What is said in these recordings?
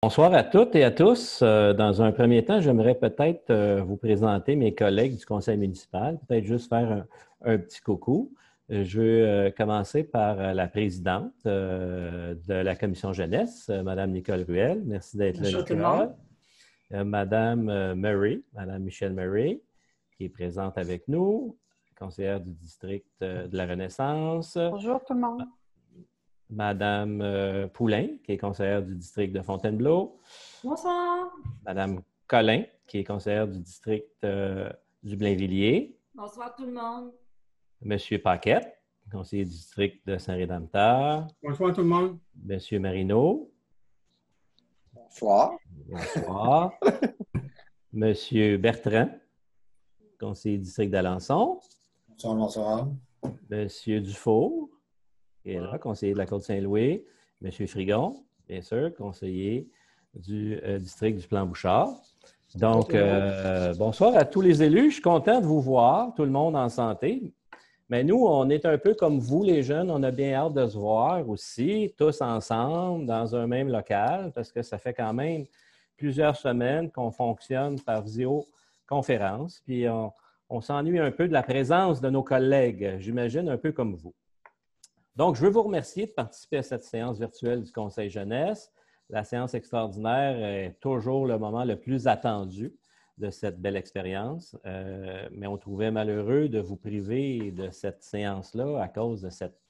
Bonsoir à toutes et à tous. Dans un premier temps, j'aimerais peut-être vous présenter mes collègues du conseil municipal, peut-être juste faire un petit coucou. Je veux commencer par la présidente de la commission jeunesse, Mme Nicole Ruel. Merci d'être là, Bonjour tout le monde. Nicole. Mme Murray, Mme Michelle Murray, qui est présente avec nous, conseillère du district de la Renaissance. Bonjour tout le monde. Madame Poulain, qui est conseillère du district de Fontainebleau. Bonsoir. Madame Collin, qui est conseillère du district du Blainvilliers. Bonsoir tout le monde. Monsieur Paquette, conseiller du district de Saint-Rédempteur. Bonsoir tout le monde. Monsieur Marino. Bonsoir. Bonsoir. Monsieur Bertrand, conseiller du district d'Alençon. Bonsoir, bonsoir. Monsieur Dufour, qui est là, conseiller de la Côte-Saint-Louis. Monsieur Frigon, bien sûr, conseiller du district du Plan-Bouchard. Donc, bonsoir à tous les élus. Je suis content de vous voir, tout le monde en santé. Mais nous, on est un peu comme vous, les jeunes. On a bien hâte de se voir aussi, tous ensemble, dans un même local, parce que ça fait quand même plusieurs semaines qu'on fonctionne par visioconférence. Puis, on s'ennuie un peu de la présence de nos collègues, j'imagine, un peu comme vous. Donc, je veux vous remercier de participer à cette séance virtuelle du Conseil jeunesse. La séance extraordinaire est toujours le moment le plus attendu de cette belle expérience, mais on trouvait malheureux de vous priver de cette séance-là à cause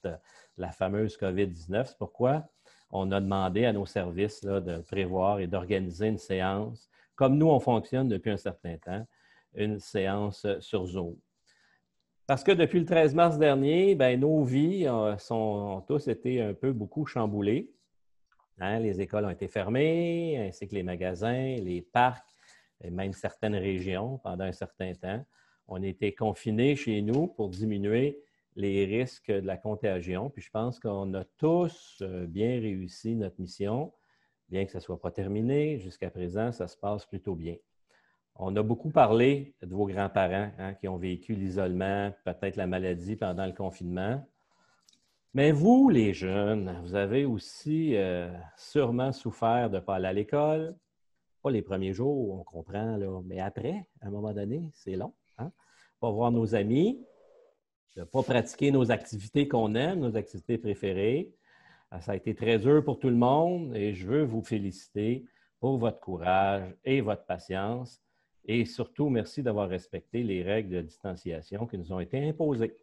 de la fameuse COVID-19. C'est pourquoi on a demandé à nos services là, de prévoir et d'organiser une séance, comme nous, on fonctionne depuis un certain temps, une séance sur Zoom. Parce que depuis le 13 mars dernier, bien, nos vies ont tous été beaucoup chamboulées. Hein, les écoles ont été fermées, ainsi que les magasins, les parcs, et même certaines régions pendant un certain temps. On a été confinés chez nous pour diminuer les risques de la contagion. Puis je pense qu'on a tous bien réussi notre mission, bien que ça ne soit pas terminé. Jusqu'à présent, ça se passe plutôt bien. On a beaucoup parlé de vos grands-parents qui ont vécu l'isolement, peut-être la maladie pendant le confinement. Mais vous, les jeunes, vous avez aussi sûrement souffert de ne pas aller à l'école. Pas les premiers jours, on comprend, là, mais après, à un moment donné, c'est long. Hein? Pas voir nos amis, de ne pas pratiquer nos activités qu'on aime, nos activités préférées. Ça a été très dur pour tout le monde et je veux vous féliciter pour votre courage et votre patience. Et surtout, merci d'avoir respecté les règles de distanciation qui nous ont été imposées.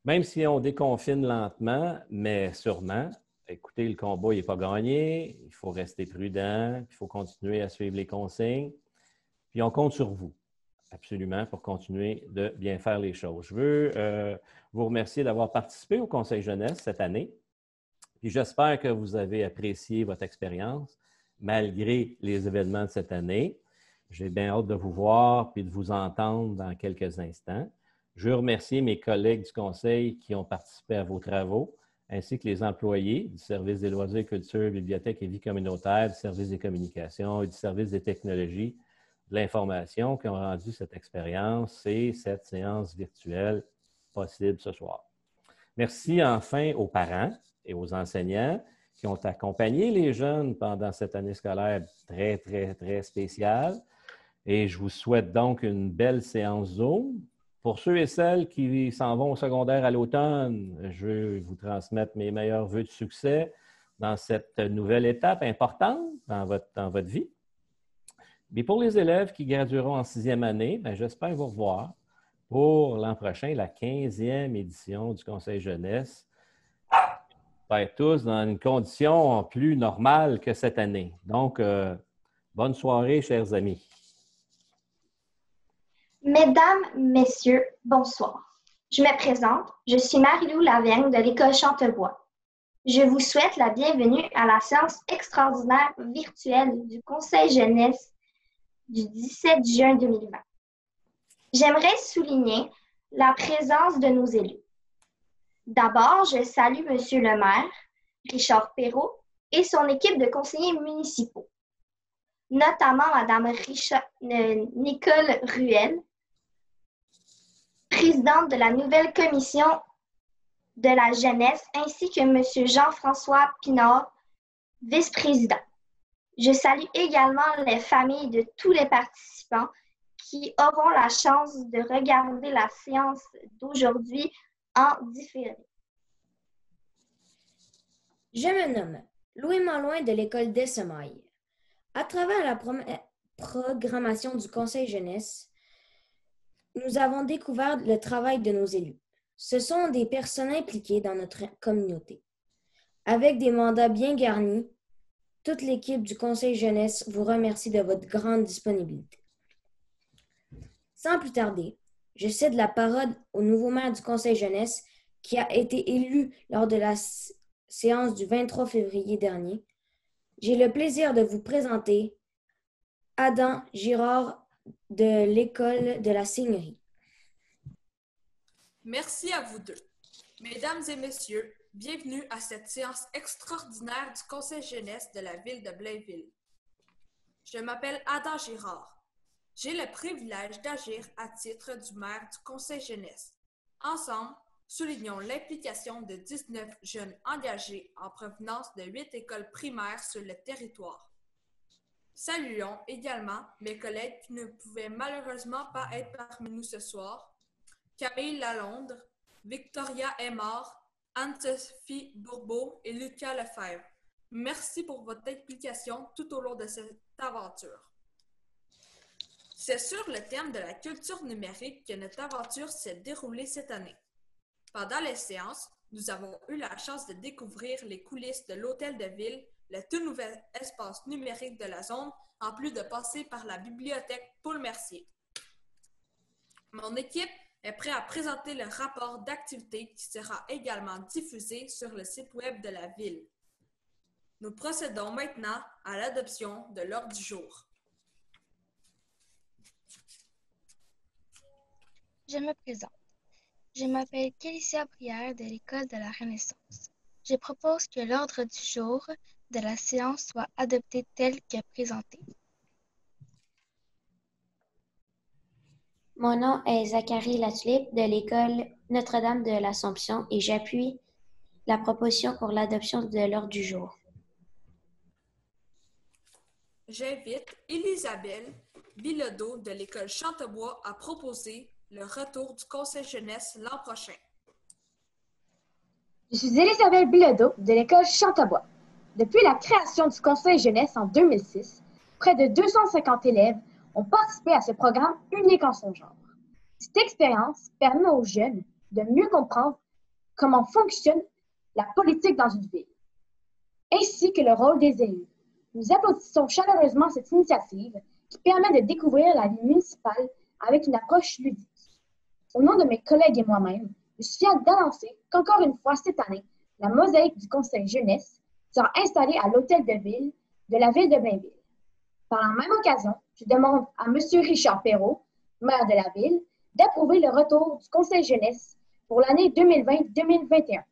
Même si on déconfine lentement, mais sûrement, écoutez, le combat n'est pas gagné, il faut rester prudent, il faut continuer à suivre les consignes. Puis on compte sur vous, absolument, pour continuer de bien faire les choses. Je veux vous remercier d'avoir participé au Conseil jeunesse cette année. Puis j'espère que vous avez apprécié votre expérience, malgré les événements de cette année. J'ai bien hâte de vous voir puis de vous entendre dans quelques instants. Je veux remercier mes collègues du Conseil qui ont participé à vos travaux, ainsi que les employés du Service des loisirs, culture, bibliothèque et vie communautaire, du Service des communications et du Service des technologies de l'information qui ont rendu cette expérience et cette séance virtuelle possible ce soir. Merci enfin aux parents et aux enseignants qui ont accompagné les jeunes pendant cette année scolaire très, très, très spéciale. Et je vous souhaite donc une belle séance Zoom. Pour ceux et celles qui s'en vont au secondaire à l'automne, je veux vous transmettre mes meilleurs vœux de succès dans cette nouvelle étape importante dans votre vie. Mais pour les élèves qui gradueront en 6e année, j'espère vous revoir pour l'an prochain, la 15e édition du Conseil jeunesse. On va être tous dans une condition plus normale que cette année. Donc, bonne soirée, chers amis. Mesdames, Messieurs, bonsoir. Je me présente, je suis Marie-Lou Lavergne de l'École Chantebois. Je vous souhaite la bienvenue à la séance extraordinaire virtuelle du Conseil jeunesse du 17 juin 2020. J'aimerais souligner la présence de nos élus. D'abord, je salue M. le maire, Richard Perrault, et son équipe de conseillers municipaux, notamment Mme Nicole Ruel, présidente de la nouvelle commission de la jeunesse, ainsi que M. Jean-François Pinard, vice-président. Je salue également les familles de tous les participants qui auront la chance de regarder la séance d'aujourd'hui en différé. Je me nomme Louis Malouin de l'école des Semailles. À travers la programmation du Conseil jeunesse, nous avons découvert le travail de nos élus. Ce sont des personnes impliquées dans notre communauté. Avec des mandats bien garnis, toute l'équipe du Conseil jeunesse vous remercie de votre grande disponibilité. Sans plus tarder, je cède la parole au nouveau maire du Conseil jeunesse qui a été élu lors de la séance du 23 février dernier. J'ai le plaisir de vous présenter Adam Girard de l'école de la Seigneurie. Merci à vous deux. Mesdames et messieurs, bienvenue à cette séance extraordinaire du Conseil jeunesse de la ville de Blainville. Je m'appelle Adam Girard. J'ai le privilège d'agir à titre du maire du Conseil jeunesse. Ensemble, soulignons l'implication de 19 jeunes engagés en provenance de 8 écoles primaires sur le territoire. Saluons également mes collègues qui ne pouvaient malheureusement pas être parmi nous ce soir, Camille Lalondre, Victoria Aymar, Anne-Sophie Bourbeau et Lucas Lefebvre. Merci pour votre implication tout au long de cette aventure. C'est sur le thème de la culture numérique que notre aventure s'est déroulée cette année. Pendant les séances, nous avons eu la chance de découvrir les coulisses de l'Hôtel de Ville, le tout nouvel espace numérique de la zone, en plus de passer par la bibliothèque Paul Mercier. Mon équipe est prête à présenter le rapport d'activité qui sera également diffusé sur le site web de la Ville. Nous procédons maintenant à l'adoption de l'ordre du jour. Je me présente. Je m'appelle Kélissia Brière de l'École de la Renaissance. Je propose que l'ordre du jour de la séance soit adopté tel que présenté. Mon nom est Zacharie Latulippe de l'école Notre-Dame de l'Assomption et j'appuie la proposition pour l'adoption de l'ordre du jour. J'invite Elisabeth Bilodeau de l'école Chantebois à proposer le retour du Conseil jeunesse l'an prochain. Je suis Elisabeth Bilodeau de l'école Chantebois. Depuis la création du Conseil jeunesse en 2006, près de 250 élèves ont participé à ce programme unique en son genre. Cette expérience permet aux jeunes de mieux comprendre comment fonctionne la politique dans une ville, ainsi que le rôle des élus. Nous applaudissons chaleureusement cette initiative qui permet de découvrir la vie municipale avec une approche ludique. Au nom de mes collègues et moi-même, je suis fière d'annoncer qu'encore une fois cette année, la mosaïque du Conseil jeunesse sera installée à l'Hôtel de Ville de la ville de Blainville. Par la même occasion, je demande à M. Richard Perrault, maire de la ville, d'approuver le retour du Conseil jeunesse pour l'année 2020-2021,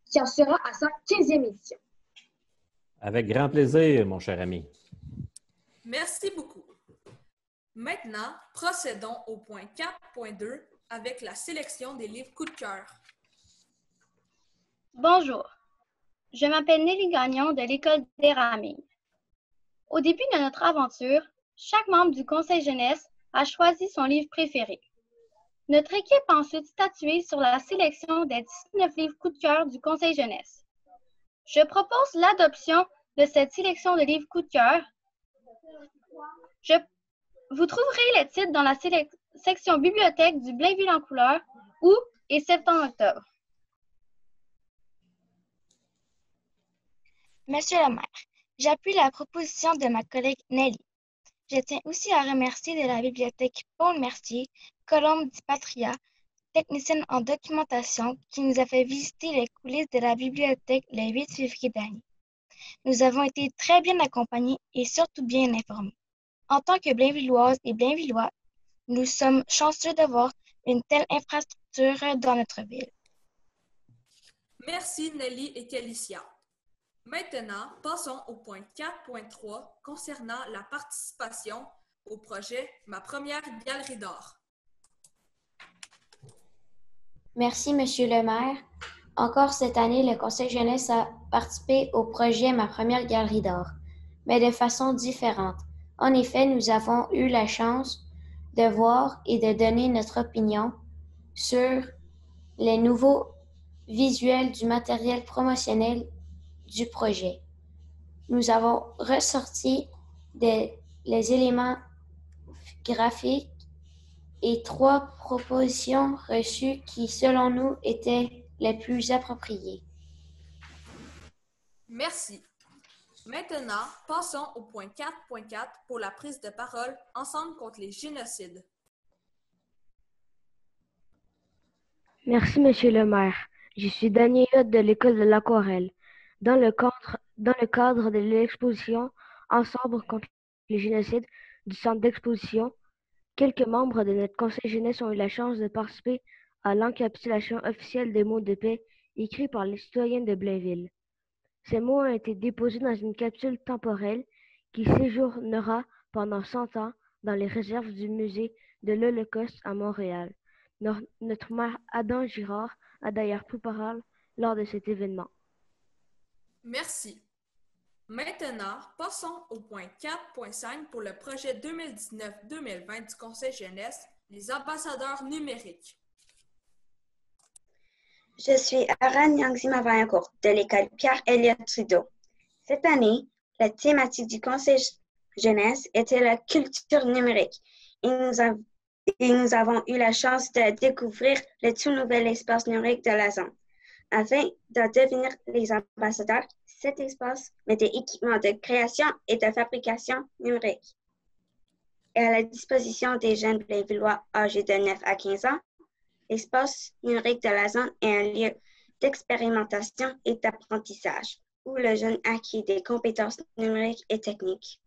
qui en sera à sa 15e édition. Avec grand plaisir, mon cher ami. Merci beaucoup. Maintenant, procédons au point 4.2 avec la sélection des livres coup de cœur. Bonjour, je m'appelle Nelly Gagnon de l'École des Ramilles. Au début de notre aventure, chaque membre du Conseil jeunesse a choisi son livre préféré. Notre équipe a ensuite statué sur la sélection des 19 livres coup de cœur du Conseil jeunesse. Je propose l'adoption de cette sélection de livres coup de cœur. Vous trouverez les titres dans la section bibliothèque du Blainville en couleur, août et septembre-octobre. Monsieur le maire, j'appuie la proposition de ma collègue Nelly. Je tiens aussi à remercier de la bibliothèque Paul Mercier, Colombe Di Patria, technicienne en documentation, qui nous a fait visiter les coulisses de la bibliothèque le 8 février dernier. Nous avons été très bien accompagnés et surtout bien informés. En tant que Blainvilloises et Blainvillois, nous sommes chanceux d'avoir une telle infrastructure dans notre ville. Merci Nelly et Kélissia. Maintenant, passons au point 4.3 concernant la participation au projet Ma première galerie d'art. Merci, Monsieur le maire. Encore cette année, le Conseil jeunesse a participé au projet Ma première galerie d'art. mais de façon différente. En effet, nous avons eu la chance de voir et de donner notre opinion sur les nouveaux visuels du matériel promotionnel du projet. Nous avons ressorti les éléments graphiques et 3 propositions reçues qui, selon nous, étaient les plus appropriées. Merci. Maintenant, passons au point 4.4 pour la prise de parole Ensemble contre les génocides. Merci, Monsieur le maire. Je suis Daniela de l'école de l'Aquarelle. Dans le cadre de l'exposition Ensemble contre les génocides du centre d'exposition, quelques membres de notre conseil jeunesse ont eu la chance de participer à l'encapsulation officielle des mots de paix écrits par les citoyens de Blainville. Ces mots ont été déposés dans une capsule temporelle qui séjournera pendant 100 ans dans les réserves du musée de l'Holocauste à Montréal. Notre maire Adam Girard a d'ailleurs pris parole lors de cet événement. Merci. Maintenant, passons au point 4.5 pour le projet 2019-2020 du Conseil jeunesse, les ambassadeurs numériques. Je suis Aran Yangzima Vaillancourt de l'école Pierre-Elliott Trudeau. Cette année, la thématique du Conseil jeunesse était la culture numérique et nous avons eu la chance de découvrir le tout nouvel espace numérique de la zone. Afin de devenir les ambassadeurs, cet espace met des équipements de création et de fabrication numérique. Et à la disposition des jeunes Blainvillois âgés de 9 à 15 ans, l'espace numérique de la zone est un lieu d'expérimentation et d'apprentissage où le jeune acquiert des compétences numériques et techniques.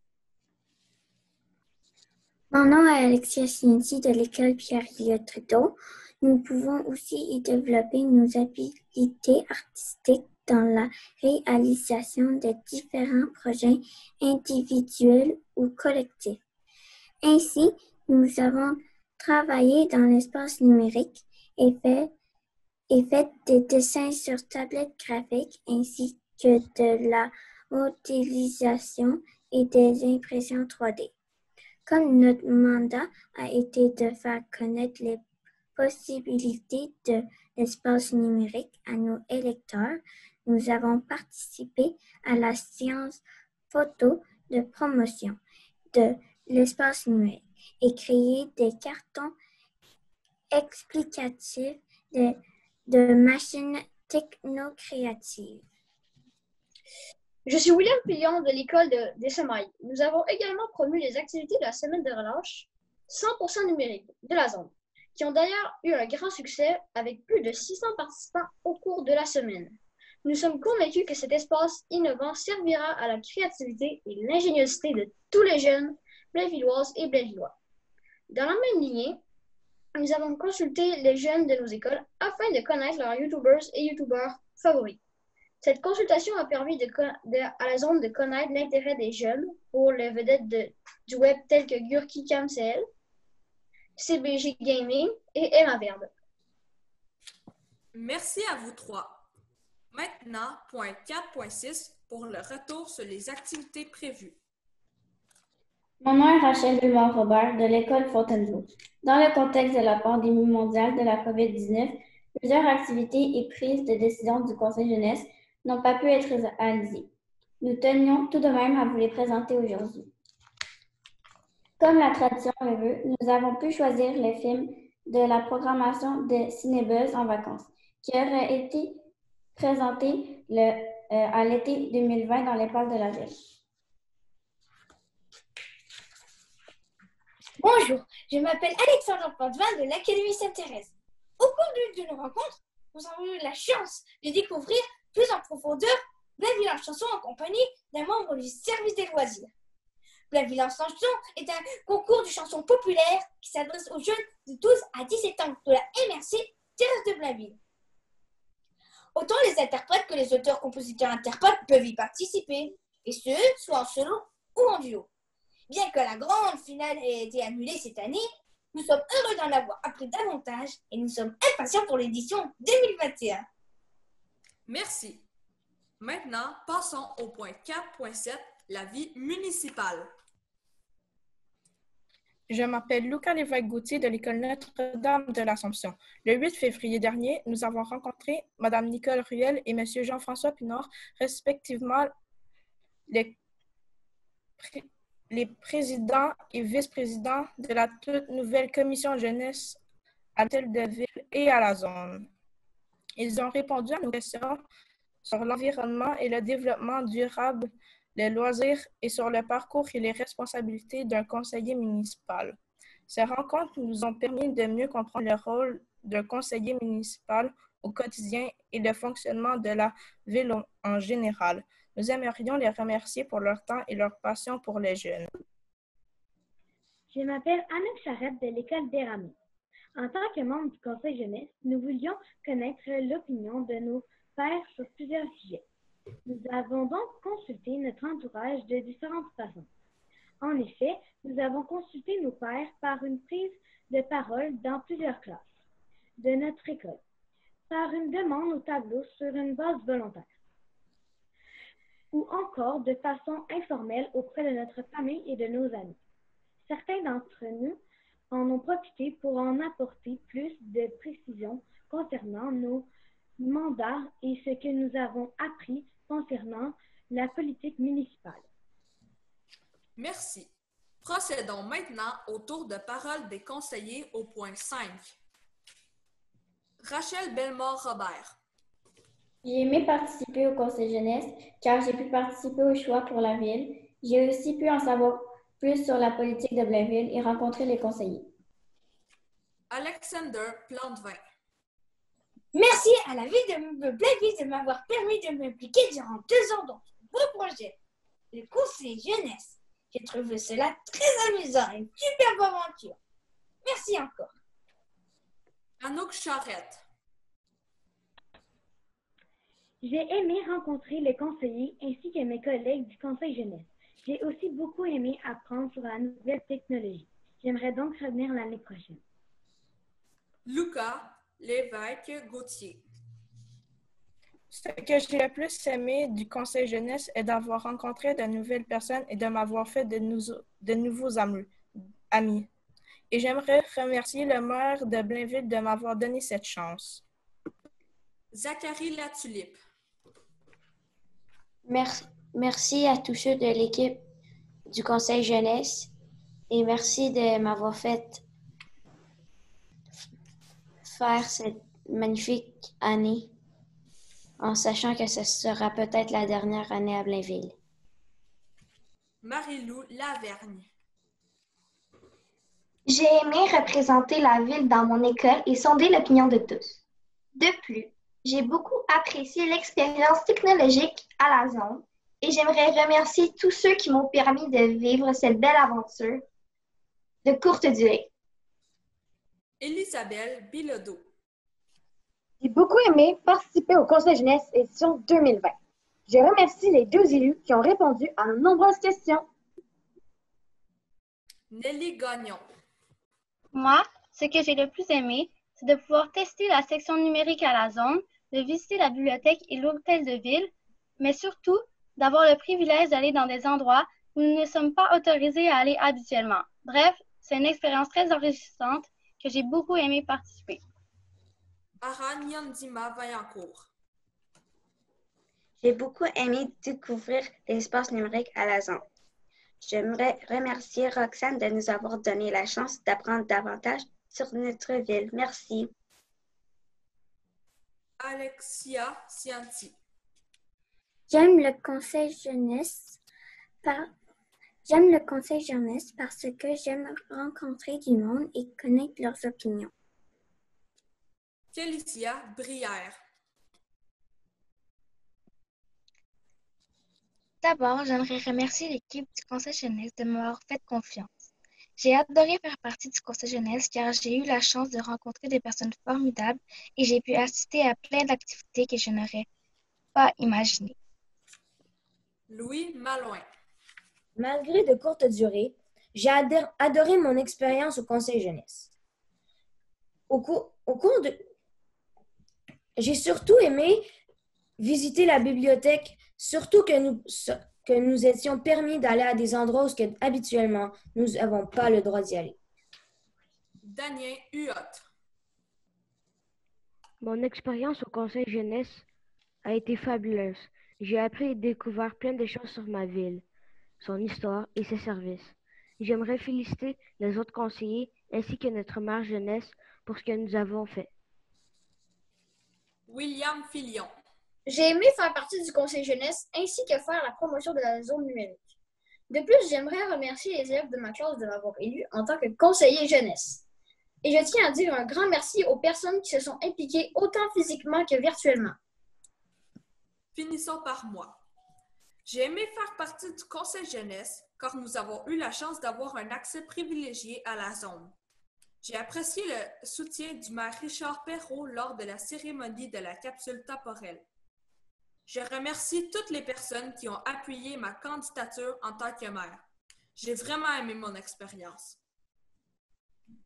Mon nom est Alexia Cinti de l'école Pierre-Elliott Trudeau. Nous pouvons aussi y développer nos habiletés artistiques dans la réalisation de différents projets individuels ou collectifs. Ainsi, nous avons travaillé dans l'espace numérique et fait des dessins sur tablette graphique ainsi que de la modélisation et des impressions 3D. Comme notre mandat a été de faire connaître les possibilités de l'espace numérique à nos électeurs, nous avons participé à la séance photo de promotion de l'espace numérique et créé des cartons explicatifs de machines technocréatives. Je suis William Pillion de l'école des Semailles. Nous avons également promu les activités de la semaine de relâche 100% numérique de la zone, qui ont d'ailleurs eu un grand succès avec plus de 600 participants au cours de la semaine. Nous sommes convaincus que cet espace innovant servira à la créativité et l'ingéniosité de tous les jeunes Blainvilloises et Blainvillois. Dans la même lignée, nous avons consulté les jeunes de nos écoles afin de connaître leurs YouTubers et YouTubeurs favoris. Cette consultation a permis à la zone de connaître l'intérêt des jeunes pour les vedettes du web telles que Gurki CamCL, CBG Gaming et Emma Verde. Merci à vous trois. Maintenant, point 4.6 pour le retour sur les activités prévues. Mon nom est Rachel Dumont-Robert de l'école Fontainebleau. Dans le contexte de la pandémie mondiale de la COVID-19, plusieurs activités et prises de décision du Conseil jeunesse n'ont pas pu être réalisées. Nous tenions tout de même à vous les présenter aujourd'hui. Comme la tradition le veut, nous avons pu choisir les films de la programmation de Cinébuzz en vacances, qui aurait été présenté à l'été 2020 dans les parcs de la ville. Bonjour, je m'appelle Alexandre Potvin de l'Académie Sainte-Thérèse. Au cours de nos rencontres, nous avons eu la chance de découvrir plus en profondeur Blainville en chanson en compagnie d'un membre du service des loisirs. Blainville en chanson est un concours de chansons populaires qui s'adresse aux jeunes de 12 à 17 ans de la MRC Thérèse de Blainville. Autant les interprètes que les auteurs-compositeurs-interprètes peuvent y participer, et ce, soit en solo ou en duo. Bien que la grande finale ait été annulée cette année, nous sommes heureux d'en avoir appris davantage et nous sommes impatients pour l'édition 2021. Merci. Maintenant, passons au point 4.7 la vie municipale. Je m'appelle Lucas Lévesque-Gauthier de l'École Notre-Dame de l'Assomption. Le 8 février dernier, nous avons rencontré Mme Nicole Ruel et M. Jean-François Pinard, respectivement les présidents et vice-présidents de la toute nouvelle commission jeunesse à l'hôtel de ville et à la zone. Ils ont répondu à nos questions sur l'environnement et le développement durable, les loisirs et sur le parcours et les responsabilités d'un conseiller municipal. Ces rencontres nous ont permis de mieux comprendre le rôle d'un conseiller municipal au quotidien et le fonctionnement de la ville en général. Nous aimerions les remercier pour leur temps et leur passion pour les jeunes. Je m'appelle Anne Charette de l'École des Rameaux. En tant que membre du Conseil jeunesse, nous voulions connaître l'opinion de nos pairs sur plusieurs sujets. Nous avons donc consulté notre entourage de différentes façons. En effet, nous avons consulté nos pairs par une prise de parole dans plusieurs classes de notre école, par une demande au tableau sur une base volontaire, ou encore de façon informelle auprès de notre famille et de nos amis. Certains d'entre nous en ont profité pour en apporter plus de précisions concernant nos mandats et ce que nous avons appris concernant la politique municipale. Merci. Procédons maintenant au tour de parole des conseillers au point 5. Rachel Bellemare-Robert. J'ai aimé participer au conseil jeunesse car j'ai pu participer au choix pour la ville. J'ai aussi pu en savoir plus sur la politique de Blainville et rencontrer les conseillers. Alexander Plantevin. Merci à la ville de Blainville de m'avoir permis de m'impliquer durant 2 ans dans ce beau projet, le conseil jeunesse. J'ai trouvé cela très amusant et une superbe aventure. Merci encore. Anouk Charette. J'ai aimé rencontrer les conseillers ainsi que mes collègues du conseil jeunesse. J'ai aussi beaucoup aimé apprendre sur la nouvelle technologie. J'aimerais donc revenir l'année prochaine. Lucas Lévesque-Gauthier. Ce que j'ai le plus aimé du conseil jeunesse est d'avoir rencontré de nouvelles personnes et de m'avoir fait de nouveaux amis. Et j'aimerais remercier le maire de Blainville de m'avoir donné cette chance. Zachary Latulippe. Merci à tous ceux de l'équipe du conseil jeunesse et merci de m'avoir fait faire cette magnifique année en sachant que ce sera peut-être la dernière année à Blainville. Marie-Lou Lavergne. J'ai aimé représenter la ville dans mon école et sonder l'opinion de tous. De plus, j'ai beaucoup apprécié l'expérience technologique à la zone et j'aimerais remercier tous ceux qui m'ont permis de vivre cette belle aventure de courte durée. Elisabelle Bilodeau. J'ai beaucoup aimé participer au Conseil jeunesse édition 2020. Je remercie les 2 élus qui ont répondu à nos nombreuses questions. Nelly Gagnon. Moi, ce que j'ai le plus aimé, c'est de pouvoir tester la section numérique à la zone, de visiter la bibliothèque et l'hôtel de ville, mais surtout d'avoir le privilège d'aller dans des endroits où nous ne sommes pas autorisés à aller habituellement. Bref, c'est une expérience très enrichissante que j'ai beaucoup aimé participer. Aran Yandima Vaillancourt. J'ai beaucoup aimé découvrir l'espace numérique à la zone. J'aimerais remercier Roxane de nous avoir donné la chance d'apprendre davantage sur notre ville. Merci. Alexia Cianti. J'aime le conseil jeunesse parce que j'aime rencontrer du monde et connaître leurs opinions. Félicia Brière. D'abord, j'aimerais remercier l'équipe du Conseil jeunesse de m'avoir fait confiance. J'ai adoré faire partie du Conseil jeunesse car j'ai eu la chance de rencontrer des personnes formidables et j'ai pu assister à plein d'activités que je n'aurais pas imaginées. Louis Malouin. Malgré de courtes durées, j'ai adoré mon expérience au Conseil jeunesse. J'ai surtout aimé visiter la bibliothèque, surtout que que nous étions permis d'aller à des endroits où habituellement nous n'avons pas le droit d'y aller. Damien Huot. Mon expérience au Conseil jeunesse a été fabuleuse. J'ai appris et découvert plein de choses sur ma ville, son histoire et ses services. J'aimerais féliciter les autres conseillers ainsi que notre maire jeunesse pour ce que nous avons fait. William Filion. J'ai aimé faire partie du conseil jeunesse ainsi que faire la promotion de la zone numérique. De plus, j'aimerais remercier les élèves de ma classe de m'avoir élu en tant que conseiller jeunesse. Et je tiens à dire un grand merci aux personnes qui se sont impliquées autant physiquement que virtuellement. Finissons par moi. J'ai aimé faire partie du conseil jeunesse car nous avons eu la chance d'avoir un accès privilégié à la zone. J'ai apprécié le soutien du maire Richard Perrault lors de la cérémonie de la capsule temporelle. Je remercie toutes les personnes qui ont appuyé ma candidature en tant que maire. J'ai vraiment aimé mon expérience.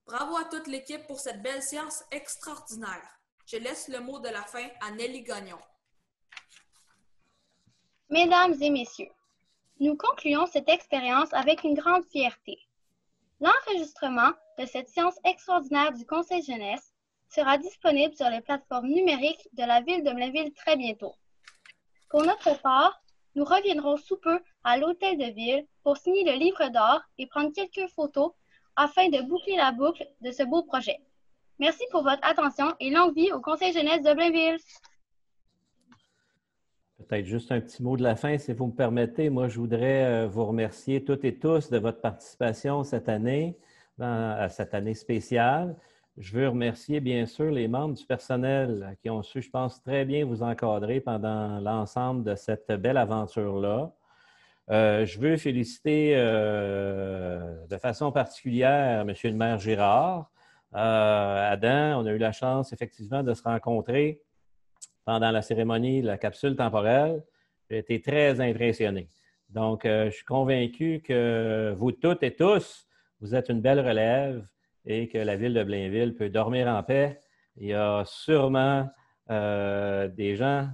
Bravo à toute l'équipe pour cette belle séance extraordinaire. Je laisse le mot de la fin à Nelly Gagnon. Mesdames et messieurs, nous concluons cette expérience avec une grande fierté. L'enregistrement de cette séance extraordinaire du Conseil jeunesse sera disponible sur les plateformes numériques de la ville de Blainville très bientôt. Pour notre part, nous reviendrons sous peu à l'hôtel de ville pour signer le livre d'or et prendre quelques photos afin de boucler la boucle de ce beau projet. Merci pour votre attention et longue vie au Conseil jeunesse de Blainville. Peut-être juste un petit mot de la fin, si vous me permettez. Moi, je voudrais vous remercier toutes et tous de votre participation cette année, à cette année spéciale. Je veux remercier, bien sûr, les membres du personnel qui ont su, je pense, très bien vous encadrer pendant l'ensemble de cette belle aventure-là. Je veux féliciter de façon particulière M. le maire Girard. Adam, on a eu la chance, effectivement, de se rencontrer pendant la cérémonie de la capsule temporelle. J'ai été très impressionné. Donc, je suis convaincu que vous toutes et tous, vous êtes une belle relève et que la ville de Blainville peut dormir en paix. Il y a sûrement des gens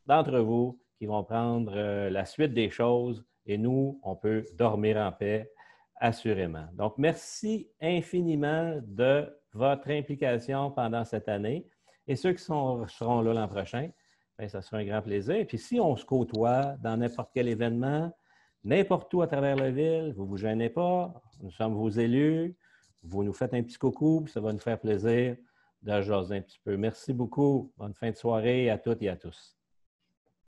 d'entre vous qui vont prendre la suite des choses et nous, on peut dormir en paix, assurément. Donc, merci infiniment de votre implication pendant cette année. Et ceux qui seront là l'an prochain, bien, ça sera un grand plaisir. Et puis, si on se côtoie dans n'importe quel événement, n'importe où à travers la ville, vous ne vous gênez pas, nous sommes vos élus, vous nous faites un petit coucou, puis ça va nous faire plaisir de jaser un petit peu. Merci beaucoup. Bonne fin de soirée à toutes et à tous.